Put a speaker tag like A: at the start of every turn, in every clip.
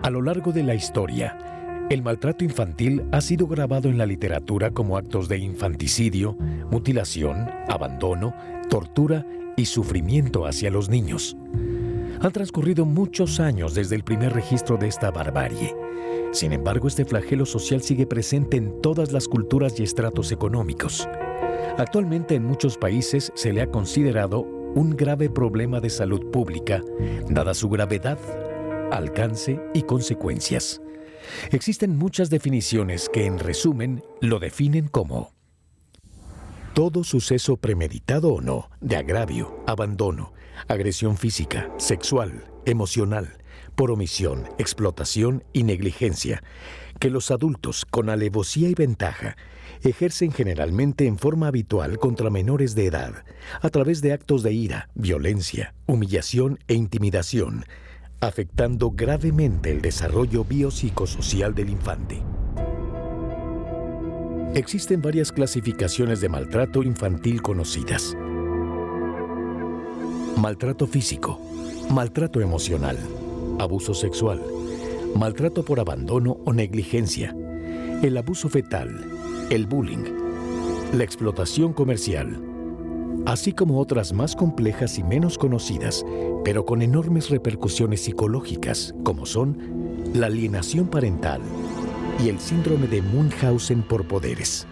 A: A lo largo de la historia, el maltrato infantil ha sido grabado en la literatura como actos de infanticidio, mutilación, abandono, tortura y sufrimiento hacia los niños. Han transcurrido muchos años desde el primer registro de esta barbarie. Sin embargo, este flagelo social sigue presente en todas las culturas y estratos económicos. Actualmente en muchos países se le ha considerado un grave problema de salud pública, dada su gravedad, alcance y consecuencias. Existen muchas definiciones que, en resumen, lo definen como: todo suceso premeditado o no, de agravio, abandono, agresión física, sexual, emocional, por omisión, explotación y negligencia, que los adultos, con alevosía y ventaja, ejercen generalmente en forma habitual contra menores de edad, a través de actos de ira, violencia, humillación e intimidación, afectando gravemente el desarrollo biopsicosocial del infante. Existen varias clasificaciones de maltrato infantil conocidas: maltrato físico, maltrato emocional, abuso sexual, maltrato por abandono o negligencia, el abuso fetal, el bullying, la explotación comercial, así como otras más complejas y menos conocidas, pero con enormes repercusiones psicológicas, como son la alienación parental y el síndrome de Munchausen por poderes.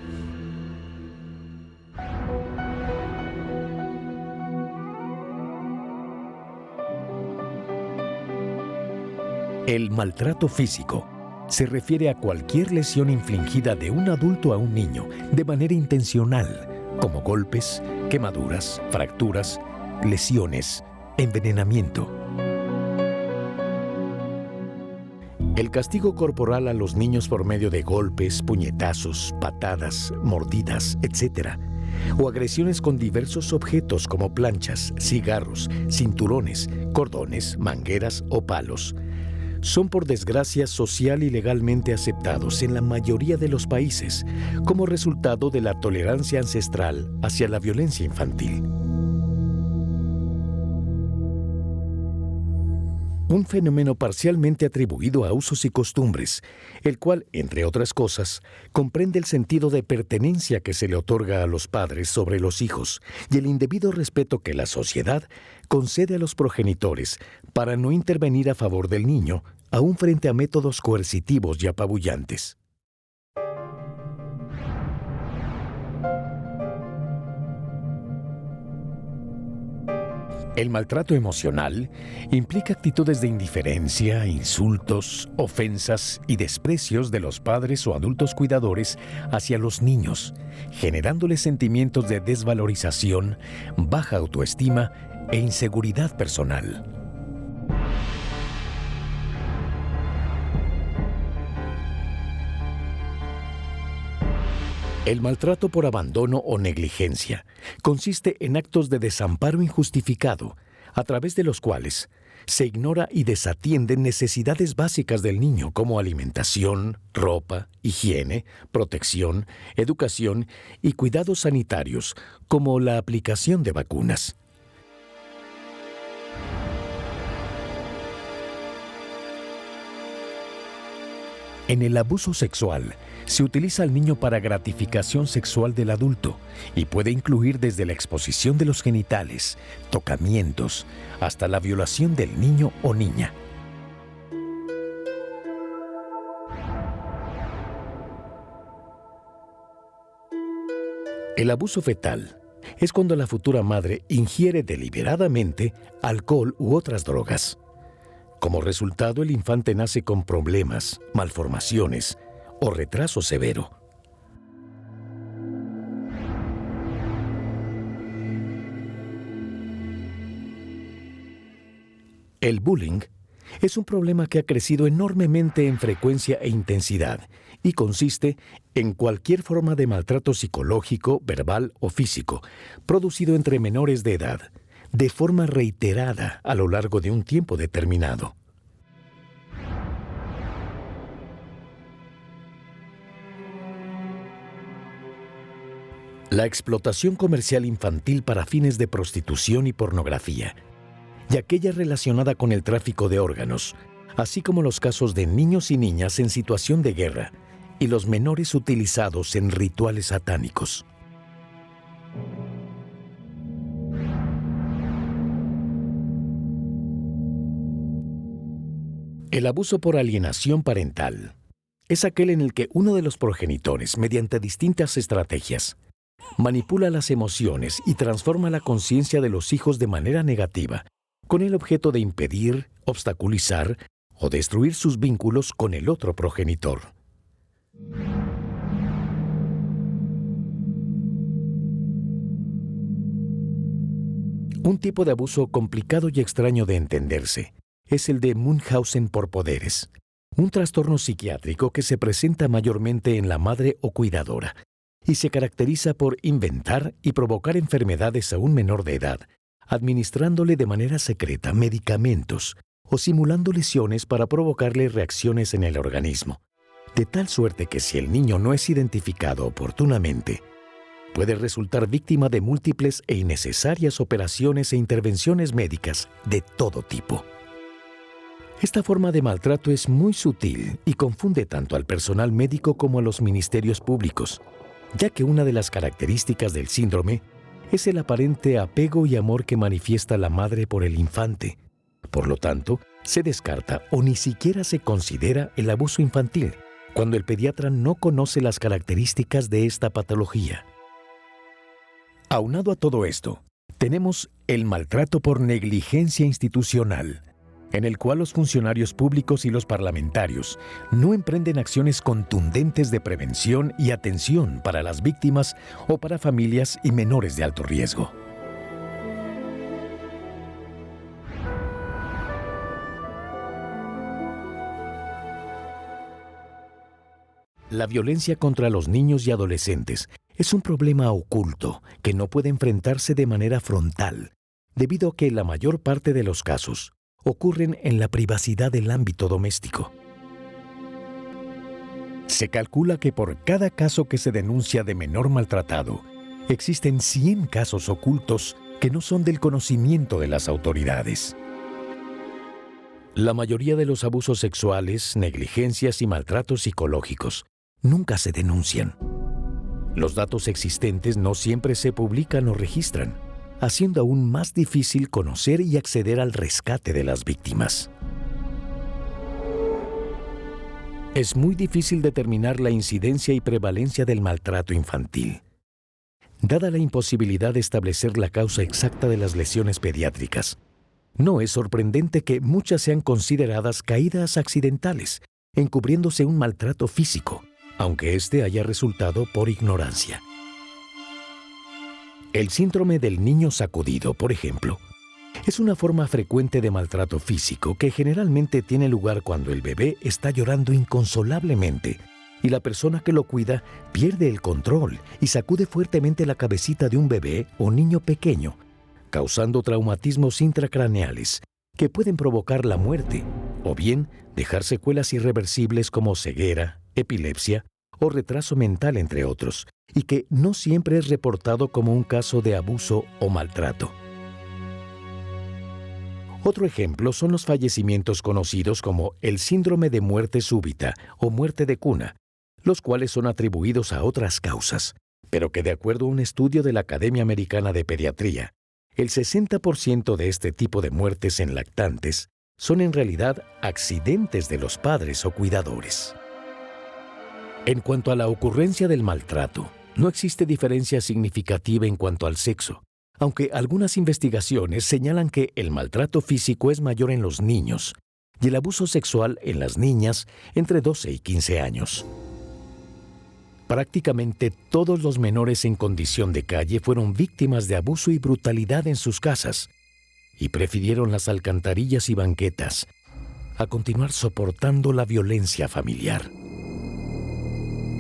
A: El maltrato físico se refiere a cualquier lesión infligida de un adulto a un niño de manera intencional, como golpes, quemaduras, fracturas, lesiones, envenenamiento. El castigo corporal a los niños por medio de golpes, puñetazos, patadas, mordidas, etc., o agresiones con diversos objetos como planchas, cigarros, cinturones, cordones, mangueras o palos, son por desgracia social y legalmente aceptados en la mayoría de los países como resultado de la tolerancia ancestral hacia la violencia infantil. Un fenómeno parcialmente atribuido a usos y costumbres, el cual, entre otras cosas, comprende el sentido de pertenencia que se le otorga a los padres sobre los hijos y el indebido respeto que la sociedad concede a los progenitores para no intervenir a favor del niño, aún frente a métodos coercitivos y apabullantes. El maltrato emocional implica actitudes de indiferencia, insultos, ofensas y desprecios de los padres o adultos cuidadores hacia los niños, generándoles sentimientos de desvalorización, baja autoestima e inseguridad personal. El maltrato por abandono o negligencia consiste en actos de desamparo injustificado, a través de los cuales se ignora y desatienden necesidades básicas del niño como alimentación, ropa, higiene, protección, educación y cuidados sanitarios, como la aplicación de vacunas. En el abuso sexual, se utiliza al niño para gratificación sexual del adulto y puede incluir desde la exposición de los genitales, tocamientos, hasta la violación del niño o niña. El abuso fetal es cuando la futura madre ingiere deliberadamente alcohol u otras drogas. Como resultado, el infante nace con problemas, malformaciones o retraso severo. El bullying es un problema que ha crecido enormemente en frecuencia e intensidad y consiste en cualquier forma de maltrato psicológico, verbal o físico, producido entre menores de edad, de forma reiterada a lo largo de un tiempo determinado. La explotación comercial infantil para fines de prostitución y pornografía, y aquella relacionada con el tráfico de órganos, así como los casos de niños y niñas en situación de guerra y los menores utilizados en rituales satánicos. El abuso por alienación parental es aquel en el que uno de los progenitores, mediante distintas estrategias, manipula las emociones y transforma la conciencia de los hijos de manera negativa, con el objeto de impedir, obstaculizar o destruir sus vínculos con el otro progenitor. Un tipo de abuso complicado y extraño de entenderse es el de Munchausen por poderes, un trastorno psiquiátrico que se presenta mayormente en la madre o cuidadora y se caracteriza por inventar y provocar enfermedades a un menor de edad, administrándole de manera secreta medicamentos o simulando lesiones para provocarle reacciones en el organismo, de tal suerte que si el niño no es identificado oportunamente, puede resultar víctima de múltiples e innecesarias operaciones e intervenciones médicas de todo tipo. Esta forma de maltrato es muy sutil y confunde tanto al personal médico como a los ministerios públicos, ya que una de las características del síndrome es el aparente apego y amor que manifiesta la madre por el infante. Por lo tanto, se descarta o ni siquiera se considera el abuso infantil, cuando el pediatra no conoce las características de esta patología. Aunado a todo esto, tenemos el maltrato por negligencia institucional, en el cual los funcionarios públicos y los parlamentarios no emprenden acciones contundentes de prevención y atención para las víctimas o para familias y menores de alto riesgo. La violencia contra los niños y adolescentes es un problema oculto que no puede enfrentarse de manera frontal, debido a que la mayor parte de los casos ocurren en la privacidad del ámbito doméstico. Se calcula que por cada caso que se denuncia de menor maltratado, existen 100 casos ocultos que no son del conocimiento de las autoridades. La mayoría de los abusos sexuales, negligencias y maltratos psicológicos nunca se denuncian. Los datos existentes no siempre se publican o registran, haciendo aún más difícil conocer y acceder al rescate de las víctimas. Es muy difícil determinar la incidencia y prevalencia del maltrato infantil. Dada la imposibilidad de establecer la causa exacta de las lesiones pediátricas, no es sorprendente que muchas sean consideradas caídas accidentales, encubriéndose un maltrato físico, aunque éste haya resultado por ignorancia. El síndrome del niño sacudido, por ejemplo, es una forma frecuente de maltrato físico que generalmente tiene lugar cuando el bebé está llorando inconsolablemente y la persona que lo cuida pierde el control y sacude fuertemente la cabecita de un bebé o niño pequeño, causando traumatismos intracraneales que pueden provocar la muerte o bien dejar secuelas irreversibles como ceguera, epilepsia o retraso mental, entre otros, y que no siempre es reportado como un caso de abuso o maltrato. Otro ejemplo son los fallecimientos conocidos como el síndrome de muerte súbita o muerte de cuna, los cuales son atribuidos a otras causas, pero que de acuerdo a un estudio de la Academia Americana de Pediatría, el 60% de este tipo de muertes en lactantes son en realidad accidentes de los padres o cuidadores. En cuanto a la ocurrencia del maltrato, no existe diferencia significativa en cuanto al sexo, aunque algunas investigaciones señalan que el maltrato físico es mayor en los niños y el abuso sexual en las niñas entre 12 y 15 años. Prácticamente todos los menores en condición de calle fueron víctimas de abuso y brutalidad en sus casas y prefirieron las alcantarillas y banquetas a continuar soportando la violencia familiar.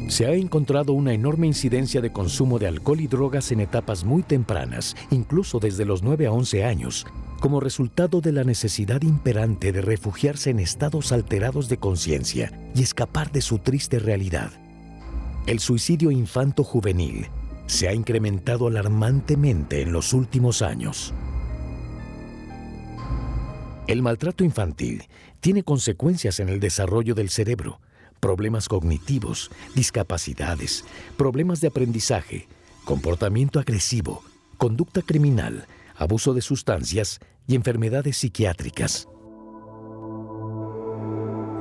A: Se ha encontrado una enorme incidencia de consumo de alcohol y drogas en etapas muy tempranas, incluso desde los 9 a 11 años, como resultado de la necesidad imperante de refugiarse en estados alterados de conciencia y escapar de su triste realidad. El suicidio infanto-juvenil se ha incrementado alarmantemente en los últimos años. El maltrato infantil tiene consecuencias en el desarrollo del cerebro, problemas cognitivos, discapacidades, problemas de aprendizaje, comportamiento agresivo, conducta criminal, abuso de sustancias y enfermedades psiquiátricas.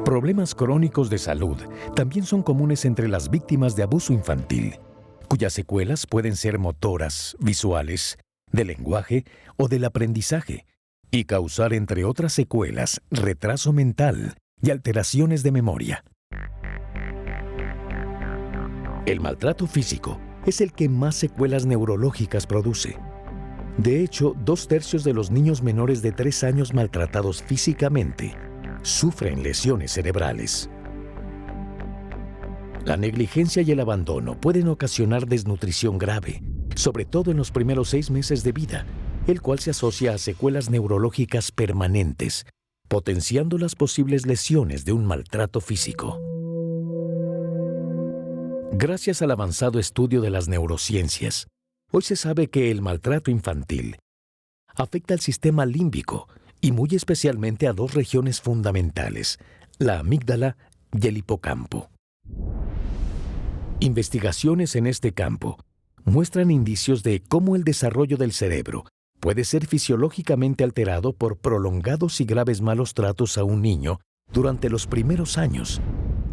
A: Problemas crónicos de salud también son comunes entre las víctimas de abuso infantil, cuyas secuelas pueden ser motoras, visuales, de lenguaje o del aprendizaje, y causar, entre otras secuelas, retraso mental y alteraciones de memoria. El maltrato físico es el que más secuelas neurológicas produce. De hecho, 2/3 de los niños menores de 3 años maltratados físicamente sufren lesiones cerebrales. La negligencia y el abandono pueden ocasionar desnutrición grave, sobre todo en los primeros 6 meses de vida, el cual se asocia a secuelas neurológicas permanentes, potenciando las posibles lesiones de un maltrato físico. Gracias al avanzado estudio de las neurociencias, hoy se sabe que el maltrato infantil afecta al sistema límbico y muy especialmente a 2 regiones fundamentales, la amígdala y el hipocampo. Investigaciones en este campo muestran indicios de cómo el desarrollo del cerebro puede ser fisiológicamente alterado por prolongados y graves malos tratos a un niño durante los primeros años,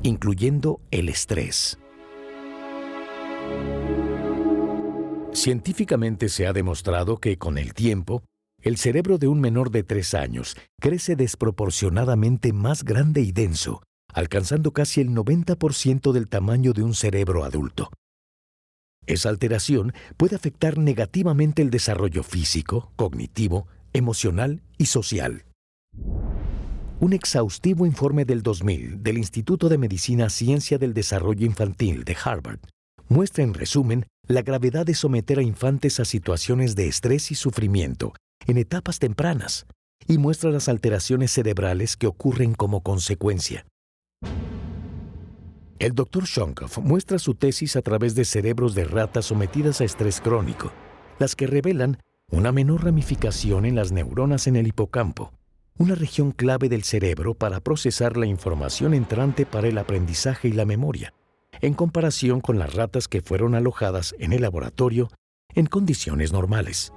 A: incluyendo el estrés. Científicamente se ha demostrado que con el tiempo, el cerebro de un menor de 3 años crece desproporcionadamente más grande y denso, alcanzando casi el 90% del tamaño de un cerebro adulto. Esa alteración puede afectar negativamente el desarrollo físico, cognitivo, emocional y social. Un exhaustivo informe del 2000 del Instituto de Medicina Ciencia del Desarrollo Infantil de Harvard muestra en resumen la gravedad de someter a infantes a situaciones de estrés y sufrimiento en etapas tempranas y muestra las alteraciones cerebrales que ocurren como consecuencia. El Dr. Shonkoff muestra su tesis a través de cerebros de ratas sometidas a estrés crónico, las que revelan una menor ramificación en las neuronas en el hipocampo, una región clave del cerebro para procesar la información entrante para el aprendizaje y la memoria, en comparación con las ratas que fueron alojadas en el laboratorio en condiciones normales.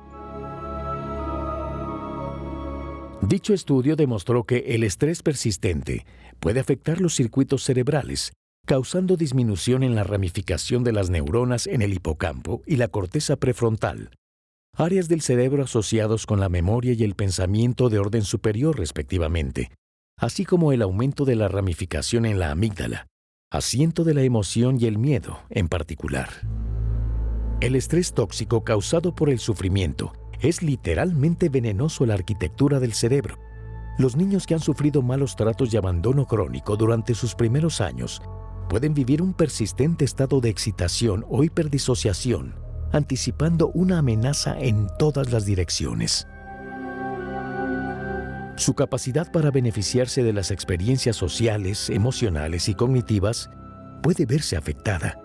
A: Dicho estudio demostró que el estrés persistente puede afectar los circuitos cerebrales, causando disminución en la ramificación de las neuronas en el hipocampo y la corteza prefrontal, áreas del cerebro asociados con la memoria y el pensamiento de orden superior respectivamente, así como el aumento de la ramificación en la amígdala, asiento de la emoción y el miedo en particular. El estrés tóxico causado por el sufrimiento es literalmente venenoso a la arquitectura del cerebro. Los niños que han sufrido malos tratos y abandono crónico durante sus primeros años pueden vivir un persistente estado de excitación o hiperdisociación, anticipando una amenaza en todas las direcciones. Su capacidad para beneficiarse de las experiencias sociales, emocionales y cognitivas puede verse afectada.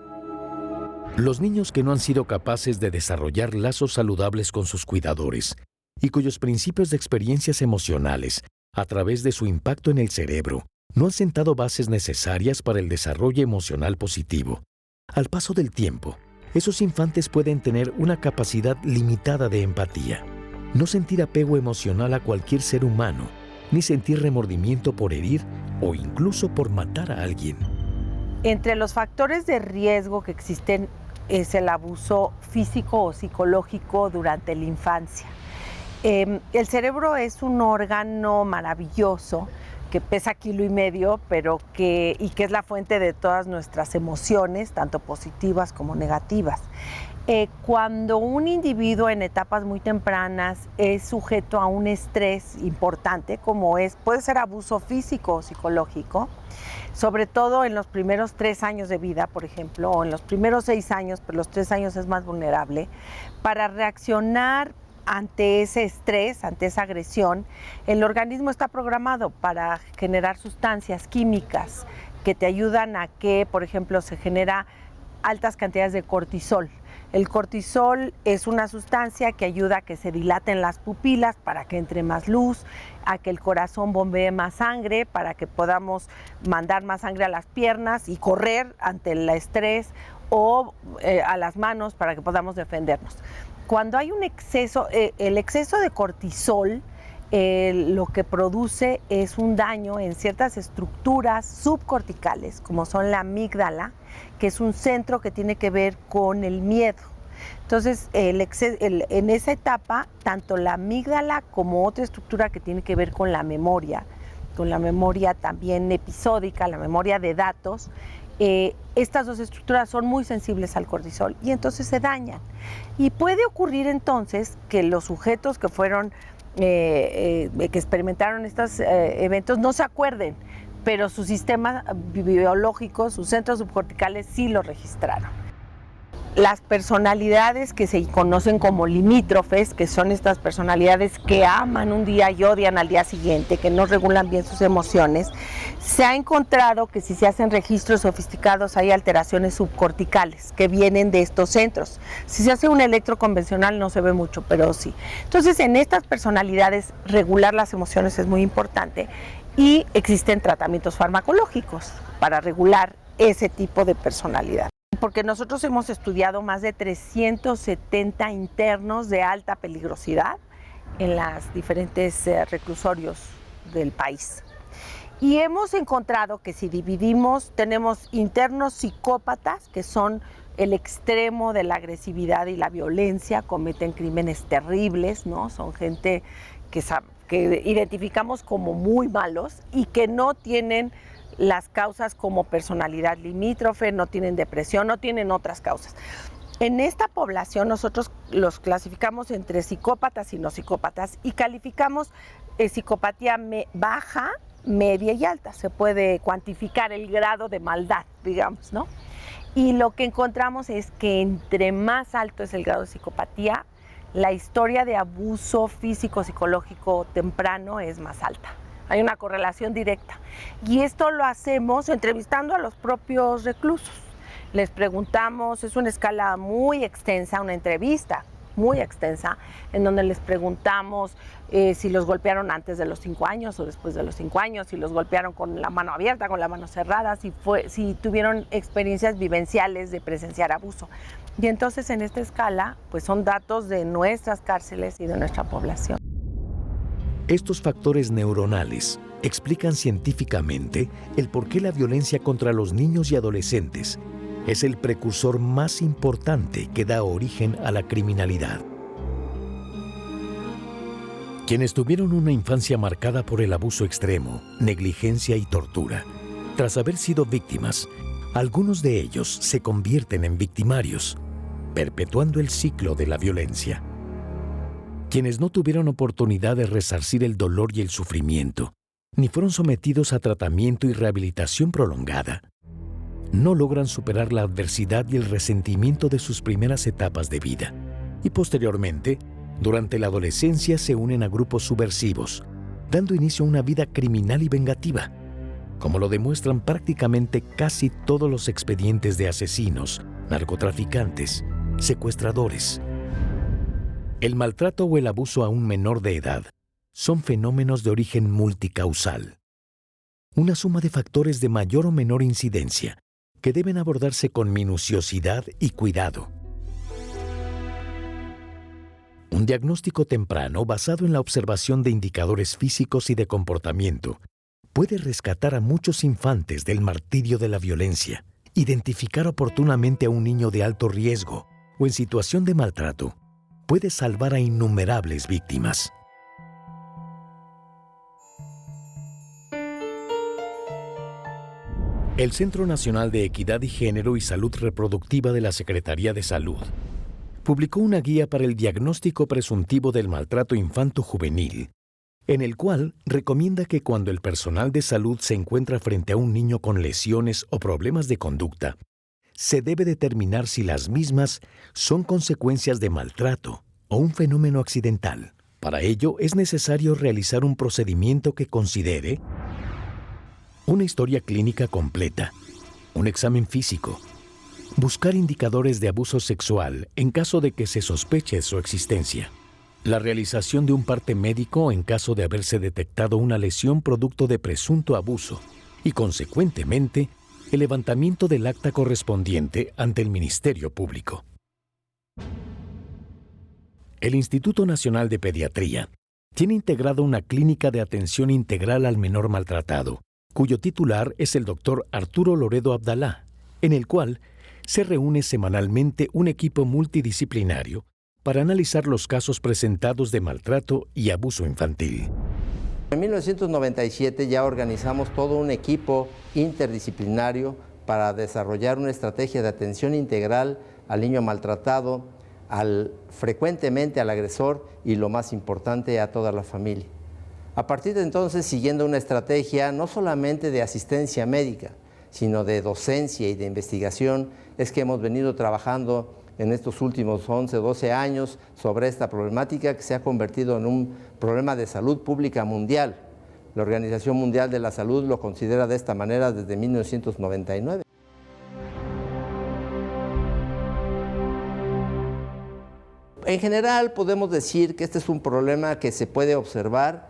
A: Los niños que no han sido capaces de desarrollar lazos saludables con sus cuidadores y cuyos principios de experiencias emocionales, a través de su impacto en el cerebro, no han sentado bases necesarias para el desarrollo emocional positivo. Al paso del tiempo, esos infantes pueden tener una capacidad limitada de empatía, no sentir apego emocional a cualquier ser humano, ni sentir remordimiento por herir o incluso por matar a alguien.
B: Entre los factores de riesgo que existen es el abuso físico o psicológico durante la infancia. El cerebro es un órgano maravilloso que pesa 1,5 kilos, pero que es la fuente de todas nuestras emociones, tanto positivas como negativas. Cuando un individuo en etapas muy tempranas es sujeto a un estrés importante, como puede ser abuso físico o psicológico, sobre todo en los primeros 3 años de vida, por ejemplo, o en los primeros 6 años, pero los 3 años es más vulnerable, para reaccionar ante ese estrés, ante esa agresión, el organismo está programado para generar sustancias químicas que te ayudan a que, por ejemplo, se genera altas cantidades de cortisol. El cortisol es una sustancia que ayuda a que se dilaten las pupilas para que entre más luz, a que el corazón bombee más sangre para que podamos mandar más sangre a las piernas y correr ante el estrés, o a las manos para que podamos defendernos. Cuando hay un exceso, el exceso de cortisol lo que produce es un daño en ciertas estructuras subcorticales, como son la amígdala, que es un centro que tiene que ver con el miedo. Entonces, en esa etapa, tanto la amígdala como otra estructura que tiene que ver con la memoria también episódica, la memoria de datos, estas dos estructuras son muy sensibles al cortisol y entonces se dañan. Y puede ocurrir entonces que los sujetos que fueron, que experimentaron estos eventos no se acuerden, pero su sistema biológico, sus centros subcorticales sí lo registraron. Las personalidades que se conocen como limítrofes, que son estas personalidades que aman un día y odian al día siguiente, que no regulan bien sus emociones, se ha encontrado que si se hacen registros sofisticados hay alteraciones subcorticales que vienen de estos centros. Si se hace un electroconvencional no se ve mucho, pero sí. Entonces, en estas personalidades regular las emociones es muy importante y existen tratamientos farmacológicos para regular ese tipo de personalidad. Porque nosotros hemos estudiado más de 370 internos de alta peligrosidad en los diferentes reclusorios del país. Y hemos encontrado que si dividimos, tenemos internos psicópatas, que son el extremo de la agresividad y la violencia, cometen crímenes terribles, ¿no? Son gente que identificamos como muy malos y que no tienen las causas como personalidad limítrofe, no tienen depresión, no tienen otras causas. En esta población nosotros los clasificamos entre psicópatas y no psicópatas y calificamos psicopatía baja, media y alta. Se puede cuantificar el grado de maldad, digamos, ¿no? Y lo que encontramos es que entre más alto es el grado de psicopatía, la historia de abuso físico, psicológico temprano es más alta. Hay una correlación directa. Y esto lo hacemos entrevistando a los propios reclusos. Les preguntamos, es una escala muy extensa, una entrevista muy extensa, en donde les preguntamos si los golpearon antes de los 5 años o después de los 5 años, si los golpearon con la mano abierta, con la mano cerrada, si tuvieron experiencias vivenciales de presenciar abuso. Y entonces en esta escala, pues son datos de nuestras cárceles y de nuestra población.
A: Estos factores neuronales explican científicamente el por qué la violencia contra los niños y adolescentes es el precursor más importante que da origen a la criminalidad. Quienes tuvieron una infancia marcada por el abuso extremo, negligencia y tortura, tras haber sido víctimas, algunos de ellos se convierten en victimarios, perpetuando el ciclo de la violencia. Quienes no tuvieron oportunidad de resarcir el dolor y el sufrimiento, ni fueron sometidos a tratamiento y rehabilitación prolongada, no logran superar la adversidad y el resentimiento de sus primeras etapas de vida, y posteriormente, durante la adolescencia se unen a grupos subversivos, dando inicio a una vida criminal y vengativa, como lo demuestran prácticamente casi todos los expedientes de asesinos, narcotraficantes, secuestradores. El maltrato o el abuso a un menor de edad son fenómenos de origen multicausal. Una suma de factores de mayor o menor incidencia que deben abordarse con minuciosidad y cuidado. Un diagnóstico temprano basado en la observación de indicadores físicos y de comportamiento puede rescatar a muchos infantes del martirio de la violencia, identificar oportunamente a un niño de alto riesgo o en situación de maltrato, puede salvar a innumerables víctimas. El Centro Nacional de Equidad y Género y Salud Reproductiva de la Secretaría de Salud publicó una guía para el diagnóstico presuntivo del maltrato infanto-juvenil, en el cual recomienda que cuando el personal de salud se encuentra frente a un niño con lesiones o problemas de conducta, se debe determinar si las mismas son consecuencias de maltrato o un fenómeno accidental. Para ello es necesario realizar un procedimiento que considere una historia clínica completa, un examen físico, Buscar indicadores de abuso sexual en caso de que se sospeche su existencia. La realización de un parte médico en caso de haberse detectado una lesión producto de presunto abuso y, consecuentemente, el levantamiento del acta correspondiente ante el Ministerio Público. El Instituto Nacional de Pediatría tiene integrado una clínica de atención integral al menor maltratado, cuyo titular es el Dr. Arturo Loredo Abdalá, en el cual se reúne semanalmente un equipo multidisciplinario para analizar los casos presentados de maltrato y abuso infantil.
C: En 1997 ya organizamos todo un equipo interdisciplinario para desarrollar una estrategia de atención integral al niño maltratado, frecuentemente al agresor y, lo más importante, a toda la familia. A partir de entonces, siguiendo una estrategia no solamente de asistencia médica, sino de docencia y de investigación, es que hemos venido trabajando en estos últimos 11 o 12 años sobre esta problemática que se ha convertido en un problema de salud pública mundial. La Organización Mundial de la Salud lo considera de esta manera desde 1999. En general podemos decir que este es un problema que se puede observar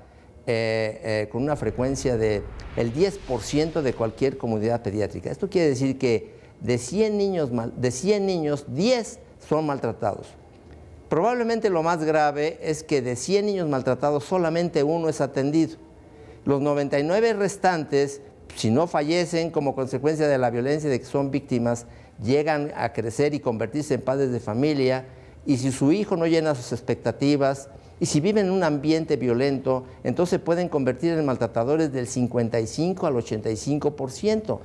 C: con una frecuencia del 10% de cualquier comunidad pediátrica. Esto quiere decir que de 100 niños, 10 son maltratados. Probablemente lo más grave es que de 100 niños maltratados solamente uno es atendido. Los 99 restantes, si no fallecen como consecuencia de la violencia de que son víctimas, llegan a crecer y convertirse en padres de familia, y si su hijo no llena sus expectativas, y si viven en un ambiente violento, entonces pueden convertir en maltratadores del 55 al 85%.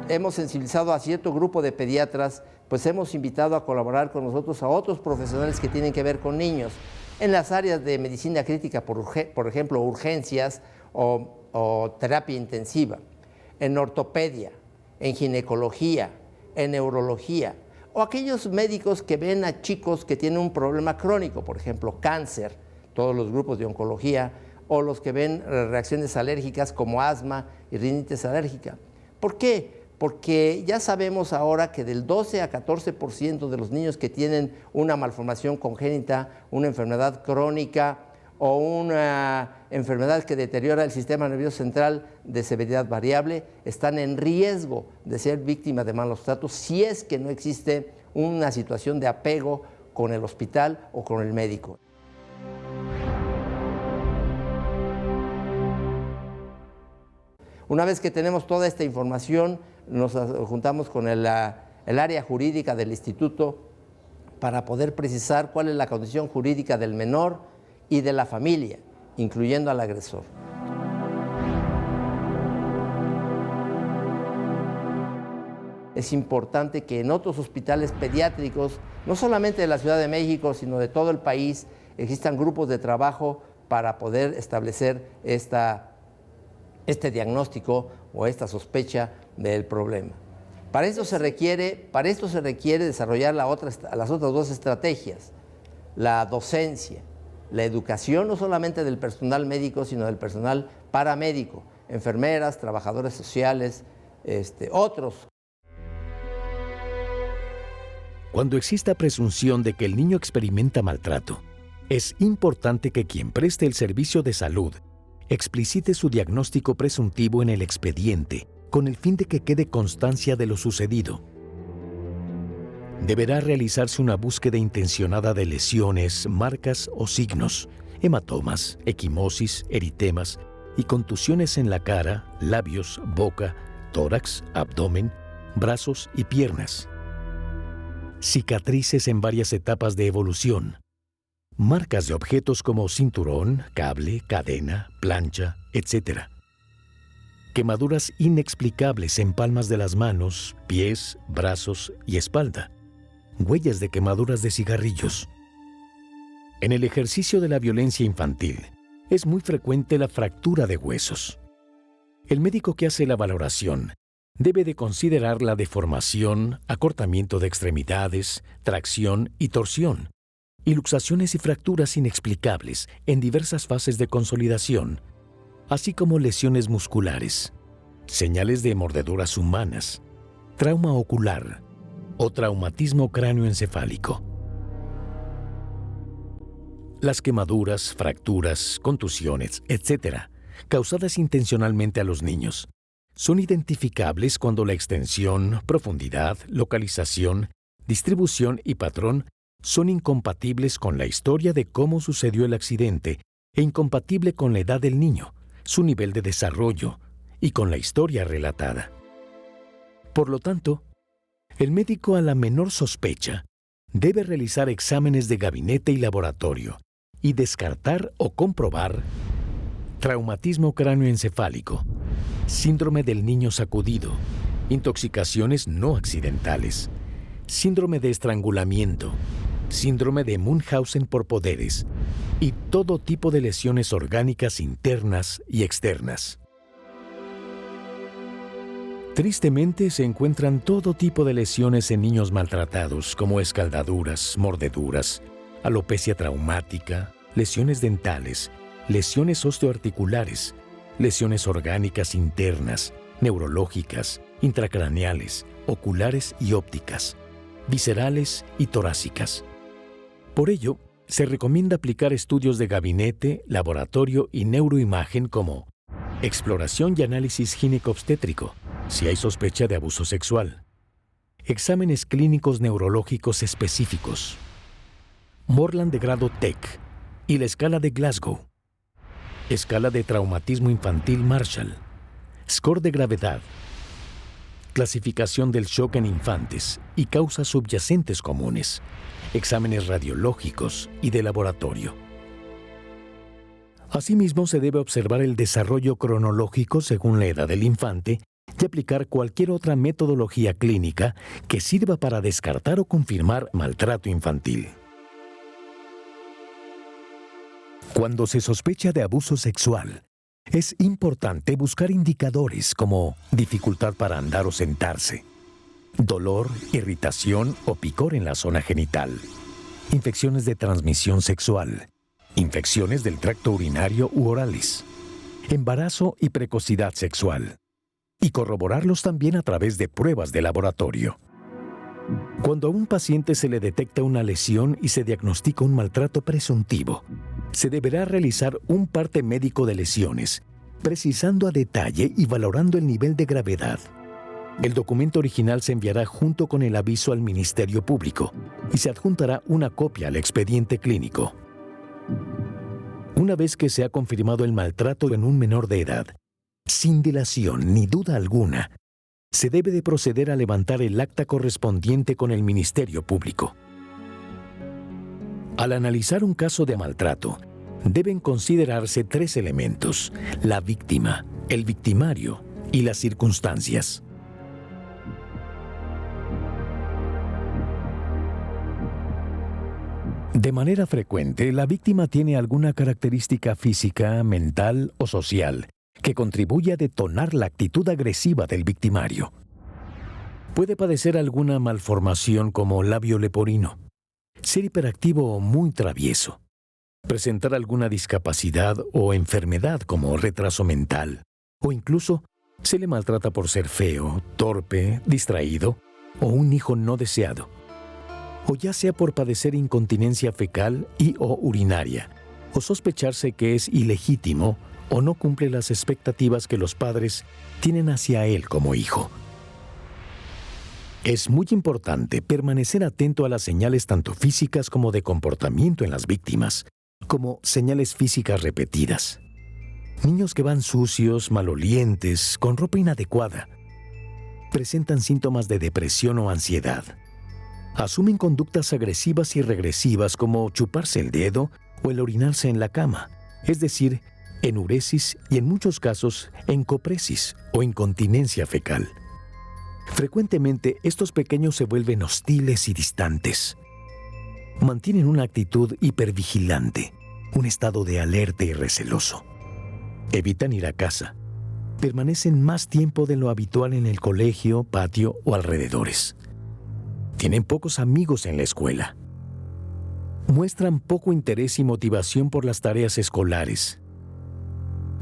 C: Hemos sensibilizado a cierto grupo de pediatras, pues hemos invitado a colaborar con nosotros a otros profesionales que tienen que ver con niños, en las áreas de medicina crítica, por ejemplo, urgencias o terapia intensiva, en ortopedia, en ginecología, en neurología, o aquellos médicos que ven a chicos que tienen un problema crónico, por ejemplo, cáncer, todos los grupos de oncología, o los que ven reacciones alérgicas como asma y rinitis alérgica. ¿Por qué? Porque ya sabemos ahora que del 12 a 14% de los niños que tienen una malformación congénita, una enfermedad crónica o una enfermedad que deteriora el sistema nervioso central de severidad variable, están en riesgo de ser víctimas de malos tratos si es que no existe una situación de apego con el hospital o con el médico. Una vez que tenemos toda esta información, nos juntamos con el área jurídica del instituto para poder precisar cuál es la condición jurídica del menor y de la familia, incluyendo al agresor. Es importante que en otros hospitales pediátricos, no solamente de la Ciudad de México, sino de todo el país, existan grupos de trabajo para poder establecer este diagnóstico o esta sospecha del problema. Para esto se requiere desarrollar las otras dos estrategias: la docencia, la educación no solamente del personal médico, sino del personal paramédico, enfermeras, trabajadores sociales, otros.
A: Cuando exista presunción de que el niño experimenta maltrato, es importante que quien preste el servicio de salud explicite su diagnóstico presuntivo en el expediente, con el fin de que quede constancia de lo sucedido. Deberá realizarse una búsqueda intencionada de lesiones, marcas o signos, hematomas, equimosis, eritemas y contusiones en la cara, labios, boca, tórax, abdomen, brazos y piernas. Cicatrices en varias etapas de evolución. Marcas de objetos como cinturón, cable, cadena, plancha, etc. Quemaduras inexplicables en palmas de las manos, pies, brazos y espalda. Huellas de quemaduras de cigarrillos. En el ejercicio de la violencia infantil, es muy frecuente la fractura de huesos. El médico que hace la valoración debe de considerar la deformación, acortamiento de extremidades, tracción y torsión, y luxaciones y fracturas inexplicables en diversas fases de consolidación, así como lesiones musculares, señales de mordeduras humanas, trauma ocular o traumatismo cráneoencefálico. Las quemaduras, fracturas, contusiones, etc., causadas intencionalmente a los niños, son identificables cuando la extensión, profundidad, localización, distribución y patrón son incompatibles con la historia de cómo sucedió el accidente e incompatible con la edad del niño, su nivel de desarrollo y con la historia relatada. Por lo tanto, el médico a la menor sospecha debe realizar exámenes de gabinete y laboratorio y descartar o comprobar traumatismo cráneoencefálico, síndrome del niño sacudido, intoxicaciones no accidentales, síndrome de estrangulamiento, síndrome de Munchausen por poderes y todo tipo de lesiones orgánicas internas y externas. Tristemente se encuentran todo tipo de lesiones en niños maltratados, como escaldaduras, mordeduras, alopecia traumática, lesiones dentales, lesiones osteoarticulares, lesiones orgánicas internas, neurológicas, intracraneales, oculares y ópticas, viscerales y torácicas. Por ello, se recomienda aplicar estudios de gabinete, laboratorio y neuroimagen como exploración y análisis gineco-obstétrico, si hay sospecha de abuso sexual, exámenes clínicos neurológicos específicos, Morland de grado TEC y la escala de Glasgow, escala de traumatismo infantil Marshall, score de gravedad, clasificación del shock en infantes y causas subyacentes comunes, exámenes radiológicos y de laboratorio. Asimismo, se debe observar el desarrollo cronológico según la edad del infante y aplicar cualquier otra metodología clínica que sirva para descartar o confirmar maltrato infantil. Cuando se sospecha de abuso sexual, es importante buscar indicadores como dificultad para andar o sentarse, dolor, irritación o picor en la zona genital, infecciones de transmisión sexual, infecciones del tracto urinario u orales, embarazo y precocidad sexual, y corroborarlos también a través de pruebas de laboratorio. Cuando a un paciente se le detecta una lesión y se diagnostica un maltrato presuntivo, se deberá realizar un parte médico de lesiones, precisando a detalle y valorando el nivel de gravedad. El documento original se enviará junto con el aviso al Ministerio Público y se adjuntará una copia al expediente clínico. Una vez que se ha confirmado el maltrato en un menor de edad, sin dilación ni duda alguna, se debe de proceder a levantar el acta correspondiente con el Ministerio Público. Al analizar un caso de maltrato, deben considerarse 3 elementos: la víctima, el victimario y las circunstancias. De manera frecuente, la víctima tiene alguna característica física, mental o social que contribuye a detonar la actitud agresiva del victimario. Puede padecer alguna malformación como labio leporino, ser hiperactivo o muy travieso, presentar alguna discapacidad o enfermedad como retraso mental, o incluso se le maltrata por ser feo, torpe, distraído o un hijo no deseado, o ya sea por padecer incontinencia fecal y o urinaria, o sospecharse que es ilegítimo o no cumple las expectativas que los padres tienen hacia él como hijo. Es muy importante permanecer atento a las señales tanto físicas como de comportamiento en las víctimas, como señales físicas repetidas. Niños que van sucios, malolientes, con ropa inadecuada, presentan síntomas de depresión o ansiedad. Asumen conductas agresivas y regresivas como chuparse el dedo o el orinarse en la cama, es decir, enuresis y en muchos casos encopresis o incontinencia fecal. Frecuentemente estos pequeños se vuelven hostiles y distantes. Mantienen una actitud hipervigilante, un estado de alerta y receloso. Evitan ir a casa. Permanecen más tiempo de lo habitual en el colegio, patio o alrededores. Tienen pocos amigos en la escuela. Muestran poco interés y motivación por las tareas escolares.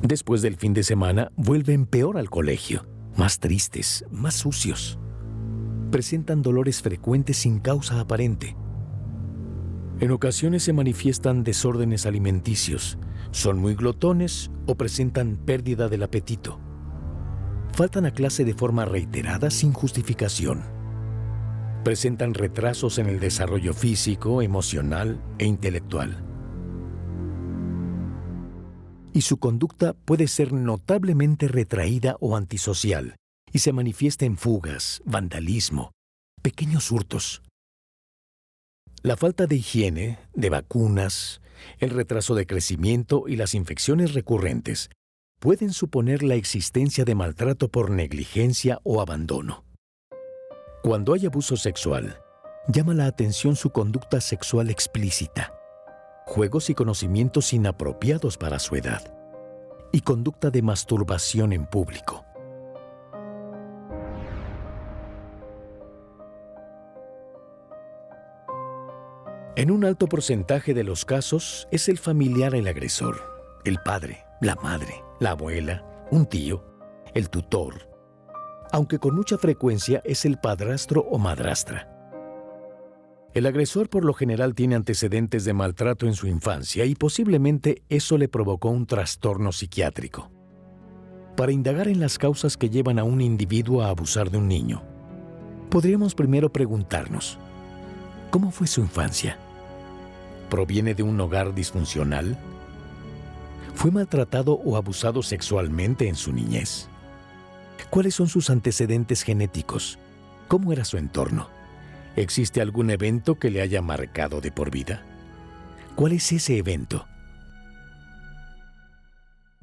A: Después del fin de semana, vuelven peor al colegio más tristes, más sucios. Presentan dolores frecuentes sin causa aparente. En ocasiones se manifiestan desórdenes alimenticios, son muy glotones o presentan pérdida del apetito. Faltan a clase de forma reiterada sin justificación. Presentan retrasos en el desarrollo físico, emocional e intelectual. Y su conducta puede ser notablemente retraída o antisocial y se manifiesta en fugas, vandalismo, pequeños hurtos. La falta de higiene, de vacunas, el retraso de crecimiento y las infecciones recurrentes pueden suponer la existencia de maltrato por negligencia o abandono. Cuando hay abuso sexual, llama la atención su conducta sexual explícita, juegos y conocimientos inapropiados para su edad, y conducta de masturbación en público. En un alto porcentaje de los casos es el familiar el agresor, el padre, la madre, la abuela, un tío, el tutor, aunque con mucha frecuencia es el padrastro o madrastra. El agresor por lo general tiene antecedentes de maltrato en su infancia y posiblemente eso le provocó un trastorno psiquiátrico. Para indagar en las causas que llevan a un individuo a abusar de un niño, podríamos primero preguntarnos, ¿cómo fue su infancia? ¿Proviene de un hogar disfuncional? ¿Fue maltratado o abusado sexualmente en su niñez? ¿Cuáles son sus antecedentes genéticos? ¿Cómo era su entorno? ¿Existe algún evento que le haya marcado de por vida? ¿Cuál es ese evento?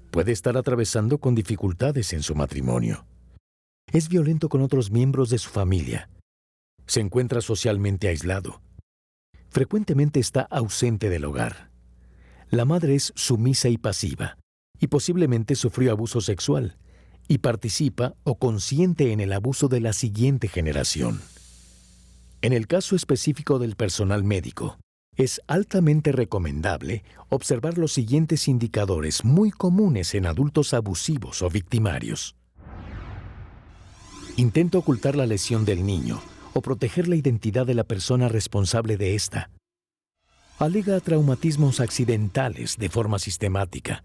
A: Puede estar atravesando con dificultades en su matrimonio. Es violento con otros miembros de su familia. Se encuentra socialmente aislado. Frecuentemente está ausente del hogar. La madre es sumisa y pasiva, y posiblemente sufrió abuso sexual, y participa o consiente en el abuso de la siguiente generación. En el caso específico del personal médico, es altamente recomendable observar los siguientes indicadores muy comunes en adultos abusivos o victimarios. Intenta ocultar la lesión del niño o proteger la identidad de la persona responsable de esta. Alega traumatismos accidentales de forma sistemática.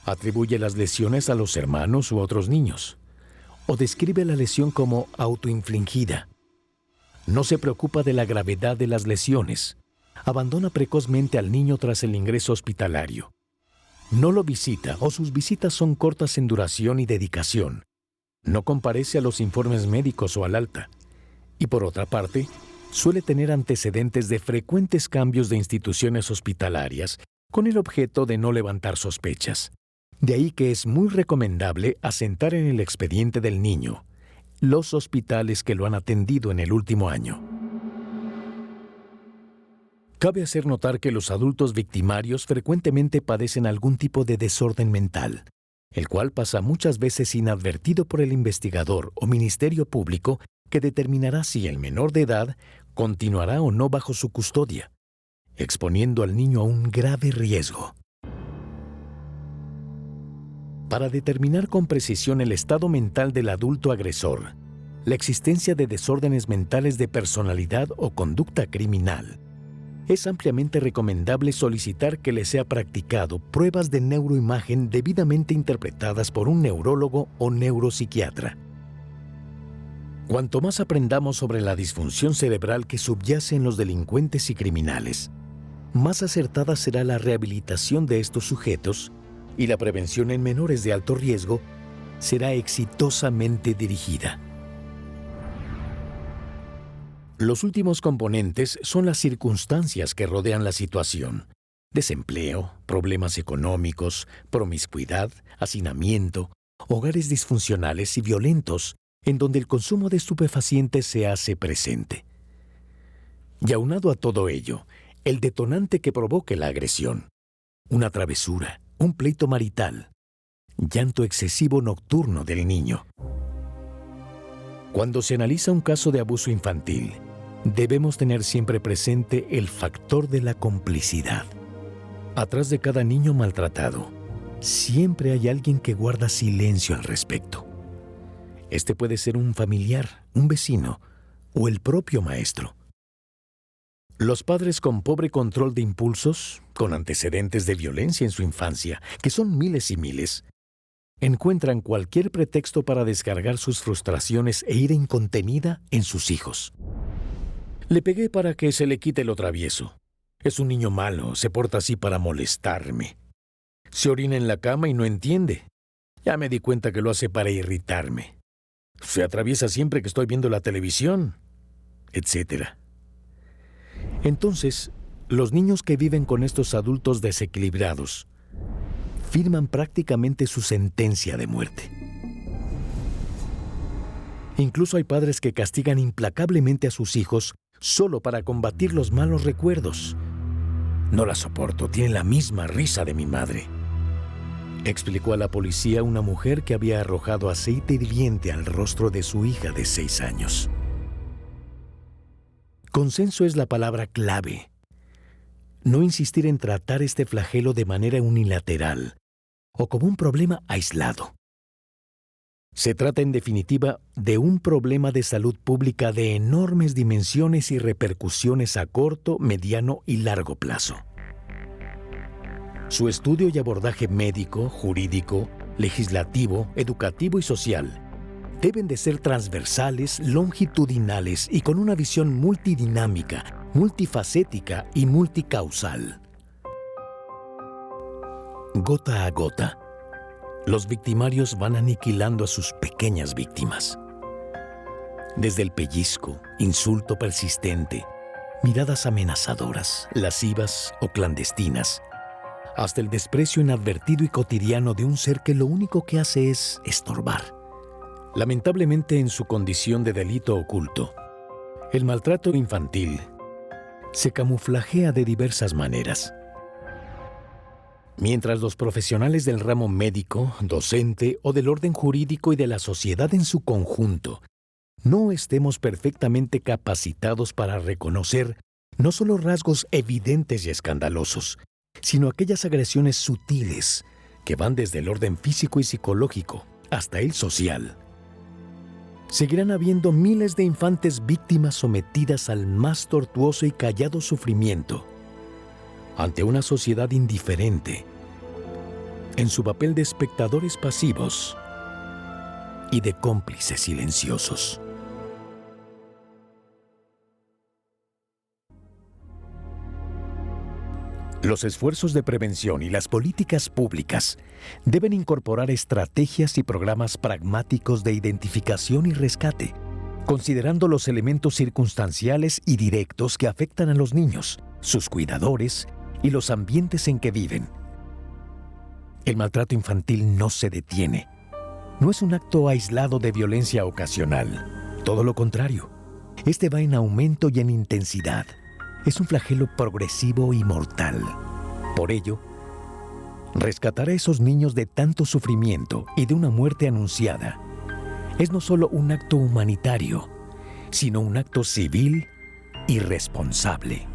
A: Atribuye las lesiones a los hermanos u otros niños. O describe la lesión como autoinfligida. No se preocupa de la gravedad de las lesiones. Abandona precozmente al niño tras el ingreso hospitalario. No lo visita o sus visitas son cortas en duración y dedicación. No comparece a los informes médicos o al alta. Y por otra parte, suele tener antecedentes de frecuentes cambios de instituciones hospitalarias con el objeto de no levantar sospechas. De ahí que es muy recomendable asentar en el expediente del niño los hospitales que lo han atendido en el último año. Cabe hacer notar que los adultos victimarios frecuentemente padecen algún tipo de desorden mental, el cual pasa muchas veces inadvertido por el investigador o ministerio público que determinará si el menor de edad continuará o no bajo su custodia, exponiendo al niño a un grave riesgo. Para determinar con precisión el estado mental del adulto agresor, la existencia de desórdenes mentales de personalidad o conducta criminal, es ampliamente recomendable solicitar que le sea practicado pruebas de neuroimagen debidamente interpretadas por un neurólogo o neuropsiquiatra. Cuanto más aprendamos sobre la disfunción cerebral que subyace en los delincuentes y criminales, más acertada será la rehabilitación de estos sujetos y la prevención en menores de alto riesgo será exitosamente dirigida. Los últimos componentes son las circunstancias que rodean la situación: desempleo, problemas económicos, promiscuidad, hacinamiento, hogares disfuncionales y violentos, en donde el consumo de estupefacientes se hace presente. Y aunado a todo ello, el detonante que provoque la agresión: una travesura, un pleito marital, llanto excesivo nocturno del niño. Cuando se analiza un caso de abuso infantil, debemos tener siempre presente el factor de la complicidad. Atrás de cada niño maltratado, siempre hay alguien que guarda silencio al respecto. Este puede ser un familiar, un vecino o el propio maestro. Los padres con pobre control de impulsos, con antecedentes de violencia en su infancia, que son miles y miles, encuentran cualquier pretexto para descargar sus frustraciones e ira incontenida en sus hijos. Le pegué para que se le quite lo travieso. Es un niño malo, se porta así para molestarme. Se orina en la cama y no entiende. Ya me di cuenta que lo hace para irritarme. Se atraviesa siempre que estoy viendo la televisión, etc. Entonces, los niños que viven con estos adultos desequilibrados firman prácticamente su sentencia de muerte. Incluso hay padres que castigan implacablemente a sus hijos solo para combatir los malos recuerdos. No la soporto, tiene la misma risa de mi madre, explicó a la policía una mujer que había arrojado aceite hirviente al rostro de su hija de 6 años. Consenso es la palabra clave. No insistir en tratar este flagelo de manera unilateral o como un problema aislado. Se trata, en definitiva, de un problema de salud pública de enormes dimensiones y repercusiones a corto, mediano y largo plazo. Su estudio y abordaje médico, jurídico, legislativo, educativo y social deben de ser transversales, longitudinales y con una visión multidinámica, multifacética y multicausal. Gota a gota, los victimarios van aniquilando a sus pequeñas víctimas. Desde el pellizco, insulto persistente, miradas amenazadoras, lascivas o clandestinas, hasta el desprecio inadvertido y cotidiano de un ser que lo único que hace es estorbar. Lamentablemente, en su condición de delito oculto, el maltrato infantil se camuflajea de diversas maneras. Mientras los profesionales del ramo médico, docente o del orden jurídico y de la sociedad en su conjunto no estemos perfectamente capacitados para reconocer no solo rasgos evidentes y escandalosos, sino aquellas agresiones sutiles que van desde el orden físico y psicológico hasta el social, seguirán habiendo miles de infantes víctimas sometidas al más tortuoso y callado sufrimiento ante una sociedad indiferente, en su papel de espectadores pasivos y de cómplices silenciosos. Los esfuerzos de prevención y las políticas públicas deben incorporar estrategias y programas pragmáticos de identificación y rescate, considerando los elementos circunstanciales y directos que afectan a los niños, sus cuidadores y los ambientes en que viven. El maltrato infantil no se detiene. No es un acto aislado de violencia ocasional. Todo lo contrario. Este va en aumento y en intensidad. Es un flagelo progresivo y mortal. Por ello, rescatar a esos niños de tanto sufrimiento y de una muerte anunciada es no solo un acto humanitario, sino un acto civil y responsable.